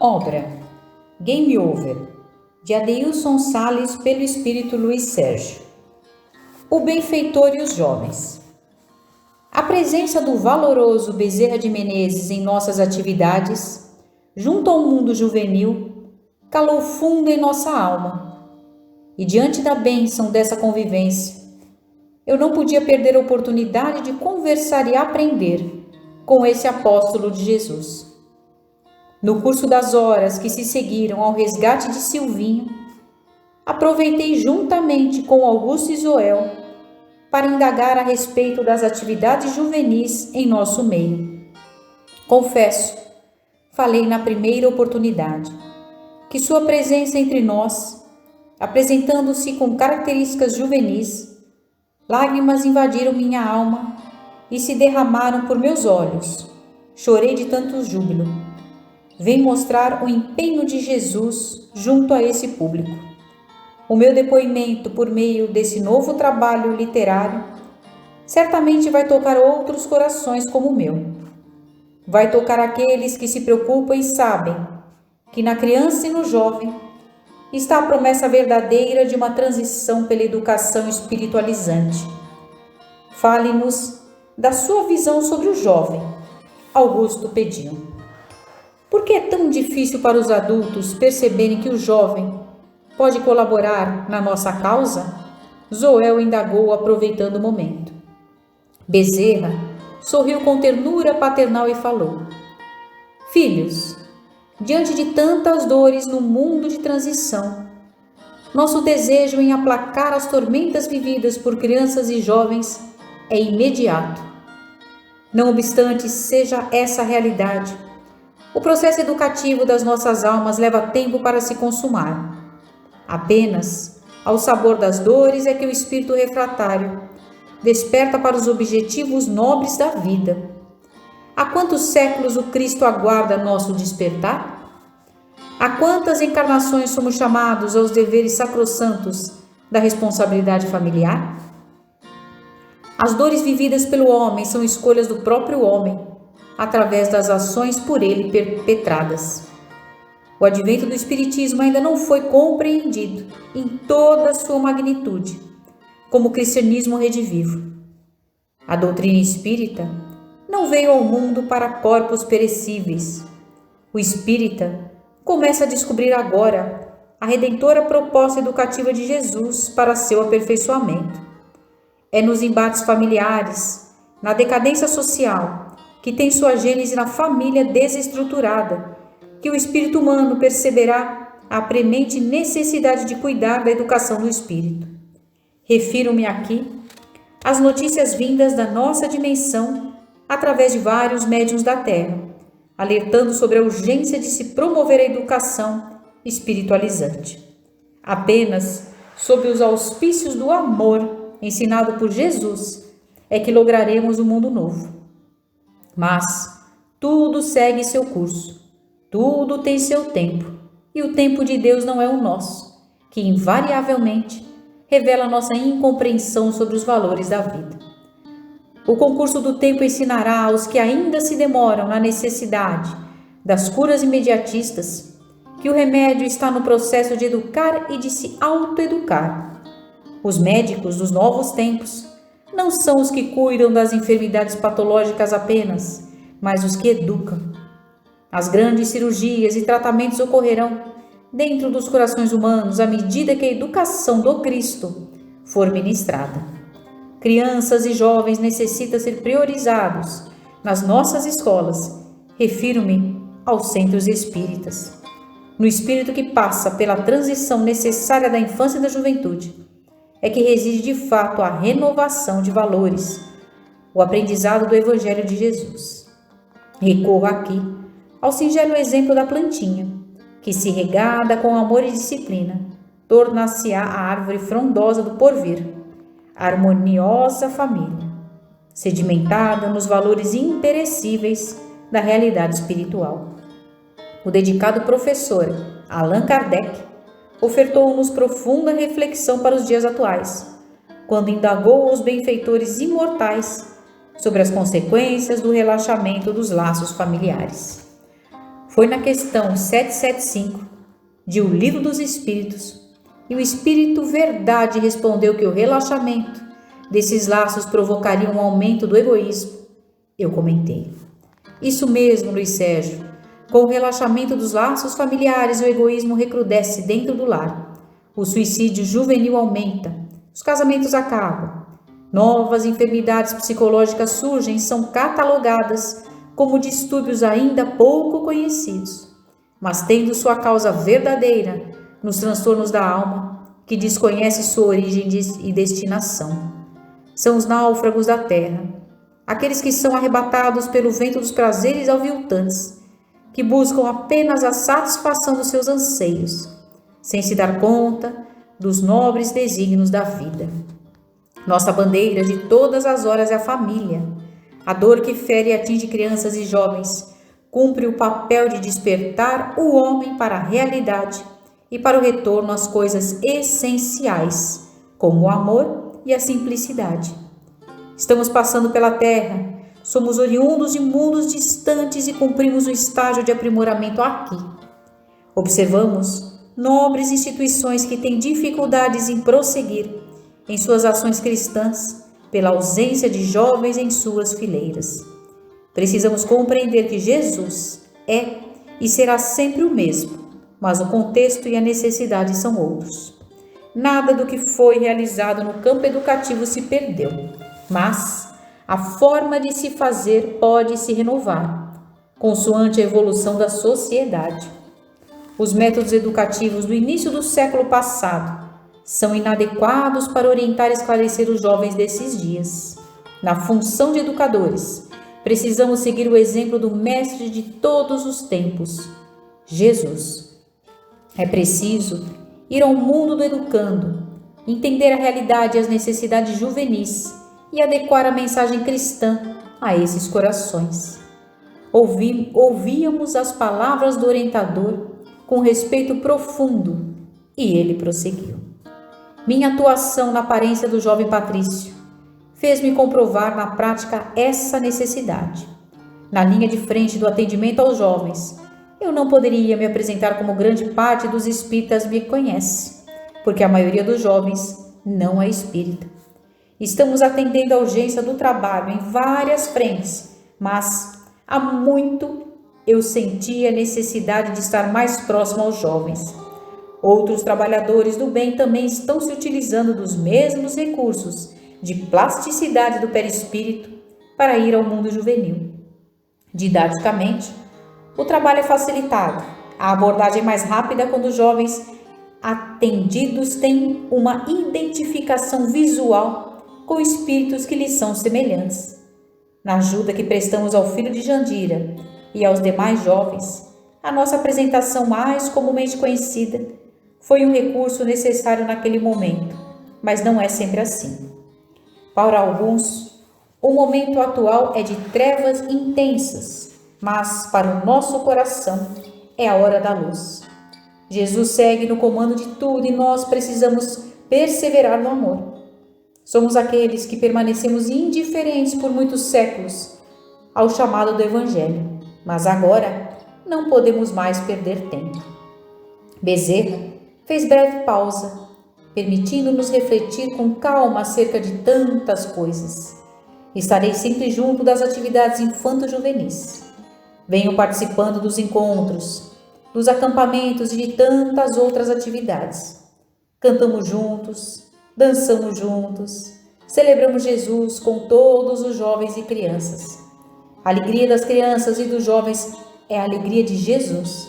Obra Game Over, de Adeilson Salles, pelo espírito Luiz Sérgio. O benfeitor e os jovens. A presença do valoroso Bezerra de Menezes em nossas atividades, junto ao mundo juvenil, calou fundo em nossa alma. E diante da bênção dessa convivência, eu não podia perder a oportunidade de conversar e aprender com esse apóstolo de Jesus. No curso das horas que se seguiram ao resgate de Silvinho, aproveitei juntamente com Augusto e Zoel para indagar a respeito das atividades juvenis em nosso meio. Confesso, falei na primeira oportunidade, que sua presença entre nós, apresentando-se com características juvenis, lágrimas invadiram minha alma e se derramaram por meus olhos. Chorei de tanto júbilo. Vem mostrar o empenho de Jesus junto a esse público. O meu depoimento por meio desse novo trabalho literário certamente vai tocar outros corações como o meu. Vai tocar aqueles que se preocupam e sabem que na criança e no jovem está a promessa verdadeira de uma transição pela educação espiritualizante. Fale-nos da sua visão sobre o jovem, Augusto pediu. Por que é tão difícil para os adultos perceberem que o jovem pode colaborar na nossa causa? Zoel indagou, aproveitando o momento. Bezerra sorriu com ternura paternal e falou: Filhos, diante de tantas dores no mundo de transição, nosso desejo em aplacar as tormentas vividas por crianças e jovens é imediato. Não obstante seja essa a realidade, o processo educativo das nossas almas leva tempo para se consumar. Apenas ao sabor das dores é que o espírito refratário desperta para os objetivos nobres da vida. Há quantos séculos o Cristo aguarda nosso despertar? Há quantas encarnações somos chamados aos deveres sacrossantos da responsabilidade familiar? As dores vividas pelo homem são escolhas do próprio homem, através das ações por ele perpetradas. O advento do Espiritismo ainda não foi compreendido em toda a sua magnitude, como o cristianismo redivivo. A doutrina espírita não veio ao mundo para corpos perecíveis. O espírita começa a descobrir agora a redentora proposta educativa de Jesus para seu aperfeiçoamento. É nos embates familiares, na decadência social, que tem sua gênese na família desestruturada, que o espírito humano perceberá a premente necessidade de cuidar da educação do espírito. Refiro-me aqui às notícias vindas da nossa dimensão através de vários médiuns da Terra, alertando sobre a urgência de se promover a educação espiritualizante. Apenas sob os auspícios do amor ensinado por Jesus é que lograremos um mundo novo. Mas tudo segue seu curso, tudo tem seu tempo, e o tempo de Deus não é o nosso, que invariavelmente revela nossa incompreensão sobre os valores da vida. O concurso do tempo ensinará aos que ainda se demoram na necessidade das curas imediatistas que o remédio está no processo de educar e de se autoeducar. Os médicos dos novos tempos não são os que cuidam das enfermidades patológicas apenas, mas os que educam. As grandes cirurgias e tratamentos ocorrerão dentro dos corações humanos à medida que a educação do Cristo for ministrada. Crianças e jovens necessitam ser priorizados nas nossas escolas. Refiro-me aos centros espíritas. No espírito que passa pela transição necessária da infância e da juventude, é que reside de fato a renovação de valores, o aprendizado do Evangelho de Jesus. Recorro aqui ao singelo exemplo da plantinha, que se regada com amor e disciplina, tornar-se-á a árvore frondosa do porvir, a harmoniosa família, sedimentada nos valores imperecíveis da realidade espiritual. O dedicado professor Allan Kardec ofertou-nos profunda reflexão para os dias atuais, quando indagou os benfeitores imortais sobre as consequências do relaxamento dos laços familiares. Foi na questão 775 de O Livro dos Espíritos, e o Espírito Verdade respondeu que o relaxamento desses laços provocaria um aumento do egoísmo. Eu comentei: isso mesmo, Luiz Sérgio. Com o relaxamento dos laços familiares, o egoísmo recrudesce dentro do lar. O suicídio juvenil aumenta. Os casamentos acabam. Novas enfermidades psicológicas surgem e são catalogadas como distúrbios ainda pouco conhecidos, mas tendo sua causa verdadeira nos transtornos da alma, que desconhece sua origem e destinação. São os náufragos da terra, aqueles que são arrebatados pelo vento dos prazeres aviltantes, que buscam apenas a satisfação dos seus anseios, sem se dar conta dos nobres desígnios da vida. Nossa bandeira de todas as horas é a família. A dor que fere e atinge crianças e jovens cumpre o papel de despertar o homem para a realidade e para o retorno às coisas essenciais, como o amor e a simplicidade. Estamos passando pela terra, somos oriundos de mundos distantes e cumprimos o estágio de aprimoramento aqui. Observamos nobres instituições que têm dificuldades em prosseguir em suas ações cristãs pela ausência de jovens em suas fileiras. Precisamos compreender que Jesus é e será sempre o mesmo, mas o contexto e a necessidade são outros. Nada do que foi realizado no campo educativo se perdeu, mas a forma de se fazer pode se renovar, consoante a evolução da sociedade. Os métodos educativos do início do século passado são inadequados para orientar e esclarecer os jovens desses dias. Na função de educadores, precisamos seguir o exemplo do mestre de todos os tempos, Jesus. É preciso ir ao mundo do educando, entender a realidade e as necessidades juvenis e adequar a mensagem cristã a esses corações. Ouvíamos as palavras do orientador com respeito profundo e ele prosseguiu. Minha atuação na aparência do jovem Patrício fez-me comprovar na prática essa necessidade. Na linha de frente do atendimento aos jovens, eu não poderia me apresentar como grande parte dos espíritas me conhece, porque a maioria dos jovens não é espírita. Estamos atendendo a urgência do trabalho em várias frentes, mas há muito eu senti a necessidade de estar mais próximo aos jovens. Outros trabalhadores do bem também estão se utilizando dos mesmos recursos de plasticidade do perispírito para ir ao mundo juvenil. Didaticamente, o trabalho é facilitado. A abordagem é mais rápida quando os jovens atendidos têm uma identificação visual com espíritos que lhes são semelhantes. Na ajuda que prestamos ao filho de Jandira e aos demais jovens, a nossa apresentação mais comumente conhecida foi um recurso necessário naquele momento, mas não é sempre assim. Para alguns, o momento atual é de trevas intensas, mas para o nosso coração é a hora da luz. Jesus segue no comando de tudo e nós precisamos perseverar no amor. Somos aqueles que permanecemos indiferentes por muitos séculos ao chamado do Evangelho, mas agora não podemos mais perder tempo. Bezerra fez breve pausa, permitindo-nos refletir com calma acerca de tantas coisas. Estarei sempre junto das atividades infanto-juvenis. Venho participando dos encontros, dos acampamentos e de tantas outras atividades. Cantamos juntos, dançamos juntos, celebramos Jesus com todos os jovens e crianças. A alegria das crianças e dos jovens é a alegria de Jesus.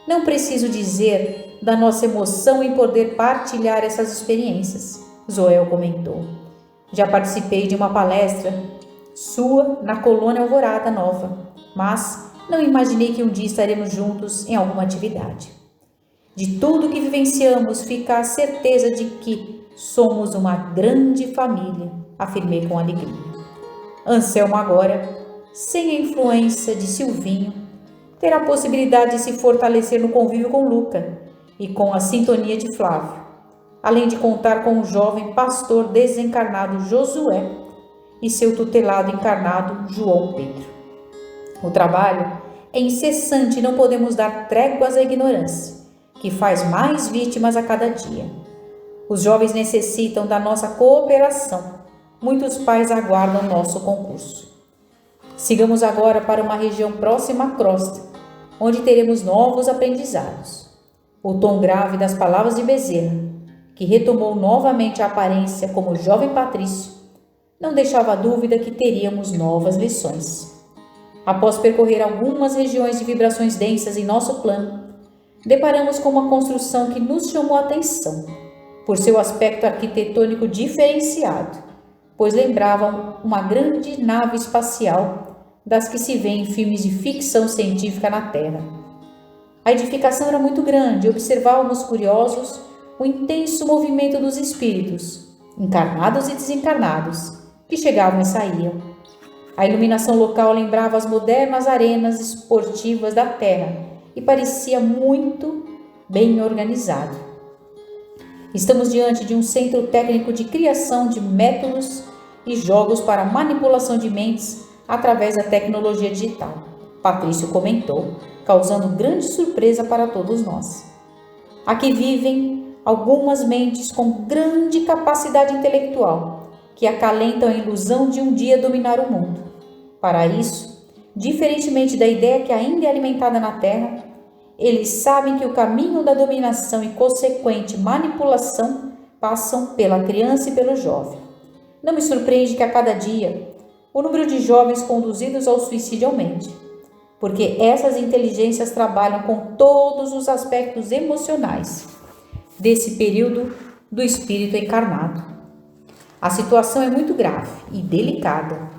Não preciso dizer da nossa emoção em poder partilhar essas experiências, Zoel comentou. Já participei de uma palestra sua na Colônia Alvorada Nova, mas não imaginei que um dia estaremos juntos em alguma atividade. De tudo que vivenciamos, fica a certeza de que somos uma grande família, afirmei com alegria. Anselmo agora, sem a influência de Silvinho, terá a possibilidade de se fortalecer no convívio com Luca e com a sintonia de Flávio, além de contar com o jovem pastor desencarnado Josué e seu tutelado encarnado João Pedro. O trabalho é incessante e não podemos dar tréguas à ignorância, que faz mais vítimas a cada dia. Os jovens necessitam da nossa cooperação. Muitos pais aguardam nosso concurso. Sigamos agora para uma região próxima à crosta, onde teremos novos aprendizados. O tom grave das palavras de Bezerra, que retomou novamente a aparência como jovem patrício, não deixava dúvida que teríamos novas lições. Após percorrer algumas regiões de vibrações densas em nosso plano, deparamos com uma construção que nos chamou a atenção, por seu aspecto arquitetônico diferenciado, pois lembrava uma grande nave espacial das que se vê em filmes de ficção científica na Terra. A edificação era muito grande e observávamos curiosos o intenso movimento dos espíritos, encarnados e desencarnados, que chegavam e saíam. A iluminação local lembrava as modernas arenas esportivas da Terra e parecia muito bem organizado. Estamos diante de um centro técnico de criação de métodos e jogos para manipulação de mentes através da tecnologia digital, Patrício comentou, causando grande surpresa para todos nós. Aqui vivem algumas mentes com grande capacidade intelectual, que acalentam a ilusão de um dia dominar o mundo. Para isso, diferentemente da ideia que ainda é alimentada na Terra, eles sabem que o caminho da dominação e consequente manipulação passam pela criança e pelo jovem. Não me surpreende que a cada dia o número de jovens conduzidos ao suicídio aumente, porque essas inteligências trabalham com todos os aspectos emocionais desse período do espírito encarnado. A situação é muito grave e delicada,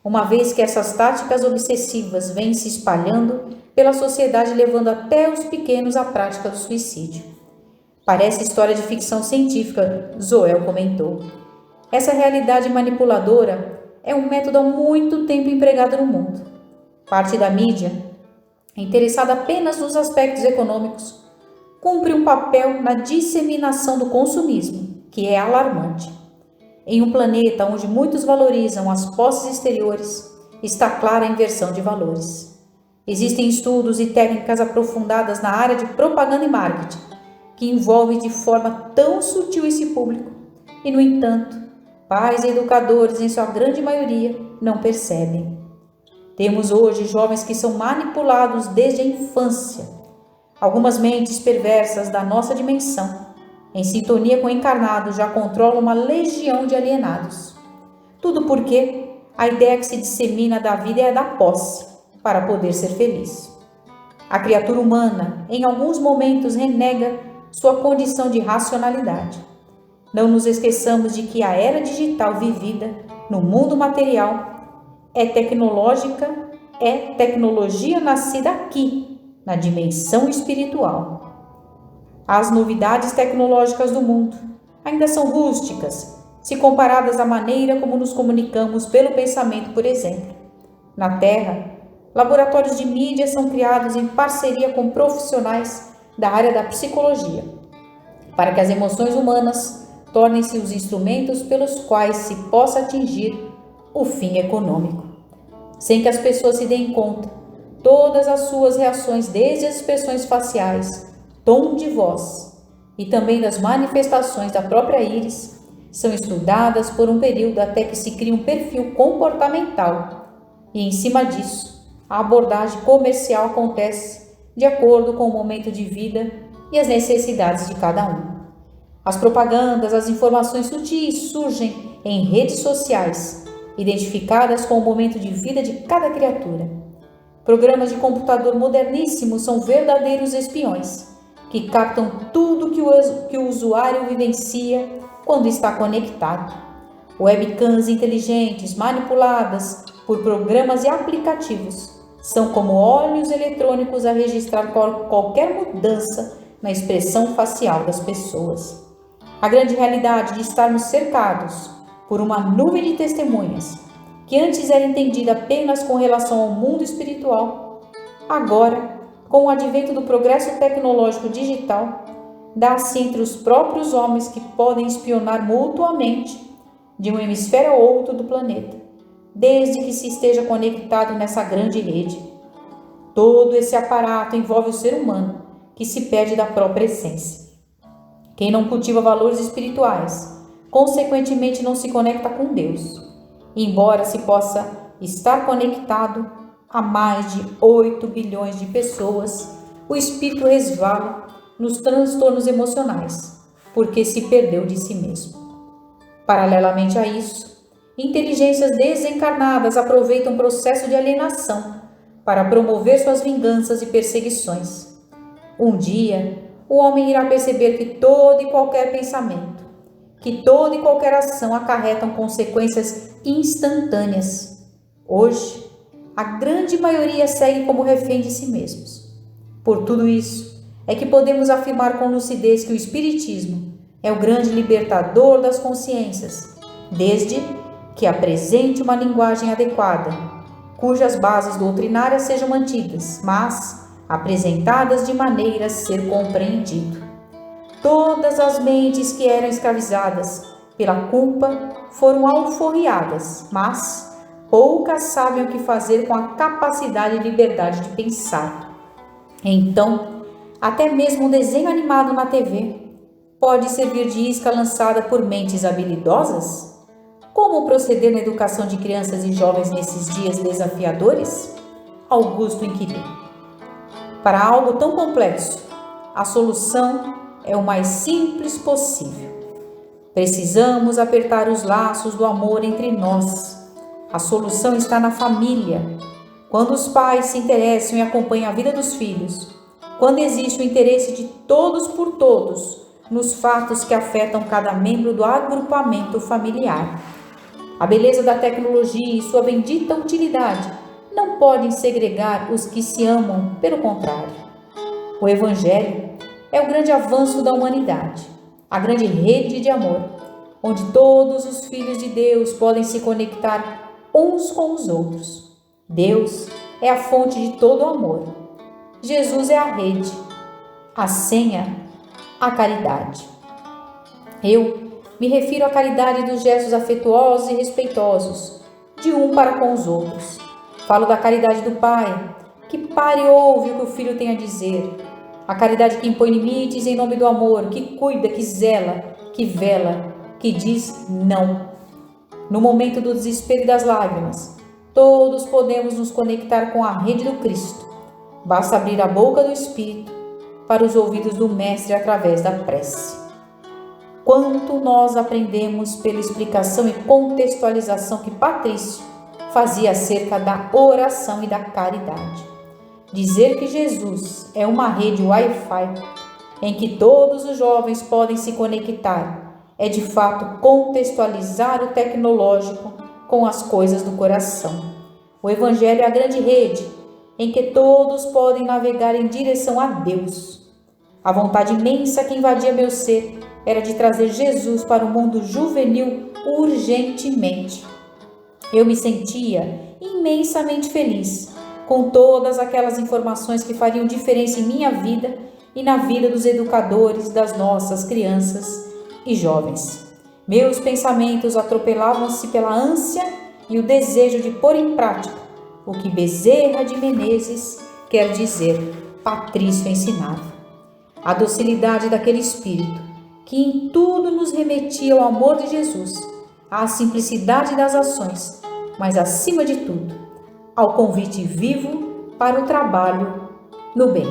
uma vez que essas táticas obsessivas vêm se espalhando pela sociedade, levando até os pequenos à prática do suicídio. Parece história de ficção científica, Zoel comentou. Essa realidade manipuladora é um método há muito tempo empregado no mundo. Parte da mídia, interessada apenas nos aspectos econômicos, cumpre um papel na disseminação do consumismo, que é alarmante. Em um planeta onde muitos valorizam as posses exteriores, está clara a inversão de valores. Existem estudos e técnicas aprofundadas na área de propaganda e marketing, que envolvem de forma tão sutil esse público, e, no entanto, pais e educadores, em sua grande maioria, não percebem. Temos hoje jovens que são manipulados desde a infância. Algumas mentes perversas da nossa dimensão, em sintonia com o encarnado, já controlam uma legião de alienados. Tudo porque a ideia que se dissemina da vida é a da posse, para poder ser feliz. A criatura humana, em alguns momentos, renega sua condição de racionalidade. Não nos esqueçamos de que a era digital vivida no mundo material é tecnologia nascida aqui, na dimensão espiritual. As novidades tecnológicas do mundo ainda são rústicas, se comparadas à maneira como nos comunicamos pelo pensamento, por exemplo. Na Terra, laboratórios de mídia são criados em parceria com profissionais da área da psicologia, para que as emoções humanas tornem-se os instrumentos pelos quais se possa atingir o fim econômico. Sem que as pessoas se deem conta, todas as suas reações, desde as expressões faciais, tom de voz e também das manifestações da própria íris, são estudadas por um período até que se cria um perfil comportamental e, em cima disso, a abordagem comercial acontece de acordo com o momento de vida e as necessidades de cada um. As propagandas, as informações sutis surgem em redes sociais, identificadas com o momento de vida de cada criatura. Programas de computador moderníssimos são verdadeiros espiões, que captam tudo que o usuário vivencia quando está conectado. Webcams inteligentes, manipuladas por programas e aplicativos, são como olhos eletrônicos a registrar qualquer mudança na expressão facial das pessoas. A grande realidade de estarmos cercados por uma nuvem de testemunhas, que antes era entendida apenas com relação ao mundo espiritual, agora, com o advento do progresso tecnológico digital, dá-se entre os próprios homens que podem espionar mutuamente de um hemisfério ao outro do planeta, desde que se esteja conectado nessa grande rede. Todo esse aparato envolve o ser humano, que se perde da própria essência. Quem não cultiva valores espirituais, consequentemente não se conecta com Deus. Embora se possa estar conectado a mais de 8 bilhões de pessoas, o espírito resvala nos transtornos emocionais, porque se perdeu de si mesmo. Paralelamente a isso, inteligências desencarnadas aproveitam o processo de alienação para promover suas vinganças e perseguições. Um dia, o homem irá perceber que todo e qualquer pensamento, que toda e qualquer ação acarretam consequências instantâneas. Hoje, a grande maioria segue como refém de si mesmos. Por tudo isso, é que podemos afirmar com lucidez que o Espiritismo é o grande libertador das consciências, desde que apresente uma linguagem adequada, cujas bases doutrinárias sejam mantidas, mas apresentadas de maneira a ser compreendido. Todas as mentes que eram escravizadas pela culpa foram alforriadas, mas poucas sabem o que fazer com a capacidade e liberdade de pensar. Então, até mesmo um desenho animado na TV pode servir de isca lançada por mentes habilidosas? Como proceder na educação de crianças e jovens nesses dias desafiadores? Augusto inquiriu. Para algo tão complexo, a solução é o mais simples possível. Precisamos apertar os laços do amor entre nós. A solução está na família. Quando os pais se interessam e acompanham a vida dos filhos, quando existe o interesse de todos por todos nos fatos que afetam cada membro do agrupamento familiar. A beleza da tecnologia e sua bendita utilidade não podem segregar os que se amam, pelo contrário. O Evangelho é o grande avanço da humanidade, a grande rede de amor, onde todos os filhos de Deus podem se conectar uns com os outros. Deus é a fonte de todo amor. Jesus é a rede, a senha, a caridade. Eu me refiro à caridade dos gestos afetuosos e respeitosos, de um para com os outros. Falo da caridade do pai, que para e ouve o que o filho tem a dizer. A caridade que impõe limites em nome do amor, que cuida, que zela, que vela, que diz não. No momento do desespero e das lágrimas, todos podemos nos conectar com a rede do Cristo. Basta abrir a boca do Espírito para os ouvidos do Mestre através da prece. Quanto nós aprendemos pela explicação e contextualização que Patrício fazia acerca da oração e da caridade. Dizer que Jesus é uma rede Wi-Fi em que todos os jovens podem se conectar é de fato contextualizar o tecnológico com as coisas do coração. O Evangelho é a grande rede em que todos podem navegar em direção a Deus. A vontade imensa que invadia meu ser era de trazer Jesus para o mundo juvenil urgentemente. Eu me sentia imensamente feliz com todas aquelas informações que fariam diferença em minha vida e na vida dos educadores das nossas crianças e jovens. Meus pensamentos atropelavam-se pela ânsia e o desejo de pôr em prática o que Bezerra de Menezes, quer dizer, Patrício, ensinava. A docilidade daquele espírito que em tudo nos remetia ao amor de Jesus, à simplicidade das ações, mas acima de tudo, ao convite vivo para o trabalho no bem.